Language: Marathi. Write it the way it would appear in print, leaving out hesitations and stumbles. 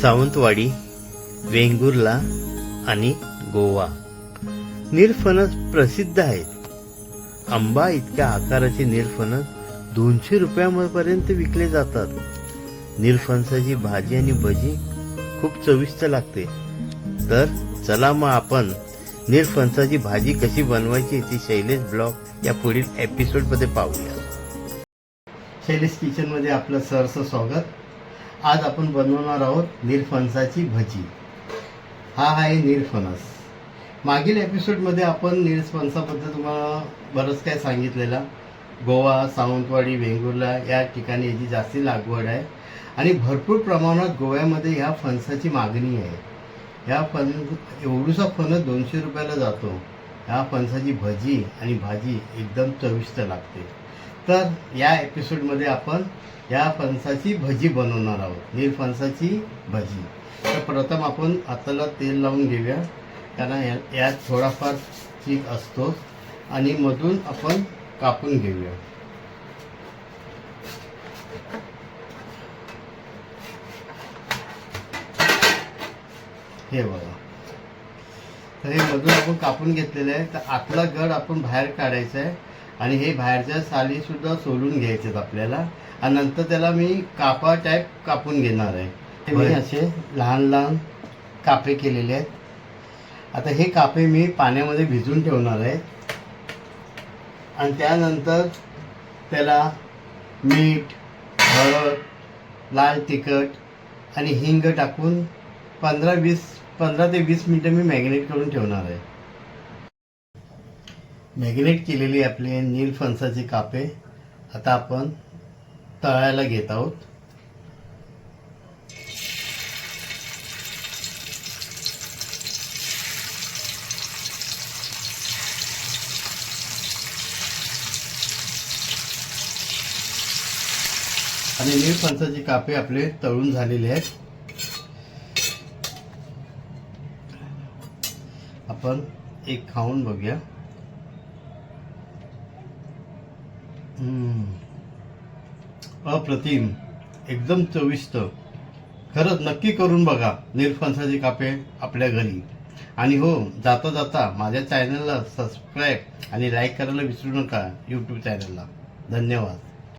सावंतवाडी, वेंगुर्ला आणि गोवा निरफणस प्रसिद्ध आहेत। आंबा इतक्या आकाराचे निरफणस 200 रुपयांपर्यंत विकले जातात। निरफणसाची भाजी आणि भजी खूप चविष्ट लागते। तर चला मग आपण निरफणसाची भाजी कशी बनवायची ती शैलेश ब्लॉग या पुढील एपिसोड मध्ये पाहूया। शैलेश किचन मध्ये आपलं सहर्ष स्वागत। आज आपण बनवणार आहोत निरफणसाची भजी। हा आहे निरफणस। मागील एपिसोड मध्ये आपण निरफणसाबद्दल तुम्हाला बरंच काय सांगितलेलं। गोवा, सावंतवाडी, वेंगुर्ला या ठिकाणी याची जास्ती लागवड आहे आणि भरपूर प्रमाणात गोव्यामध्ये ह्या फणसाची मागणी आहे। ह्या एवढूसा फणस 200 रुपयाला जातो। ह्या फणसाची भजी आणि भाजी एकदम चविष्ट लागते। तर या एपिसोडमध्ये आपण या फणसाची भजी बनवणार आहोत, निरफणसाची भजी। तर प्रथम आपण हाताला तेल लावून घेऊया, कारण यात थोडाफार चीक असतो आणि मधून आपण कापून घेऊया। हे बघा, तर हे मधून आपण कापून घेतलेलं आहे। तर आतला गड आपण बाहेर काढायचा आहे आणि हे बाहेरच्या साली सुद्धा सोलून घ्यायचे आपल्याला। आणि नंतर त्याला मी कापा टाईप कापून घेणार आहे। मी असे लहान लहान कापे केलेले आहेत। आता हे कापे मी पाण्यामध्ये भिजून ठेवणार आहे आणि त्यानंतर त्याला मीठ, हळद, लाल तिखट आणि हिंग टाकून 15 ते 20 मिनिटं मी मॅरिनेट करून ठेवणार आहे। मॅरिनेट केलेली आपले निरफणसाचे कापे आता आपण तळायला घेत आहोत। आणि निरफणसाचे कापे आपले तळून झालेले आहेत। आपण एक खाऊन बघूया। अप्रतिम, एकदम चविष्ट। खरंच नक्की करून बघा निरफणसाचे कापे आपल्या घरी। आणि हो, जाता जाता माझ्या चॅनलला सबस्क्राईब आणि लाईक करायला विसरू नका, यूट्यूब चॅनलला। धन्यवाद।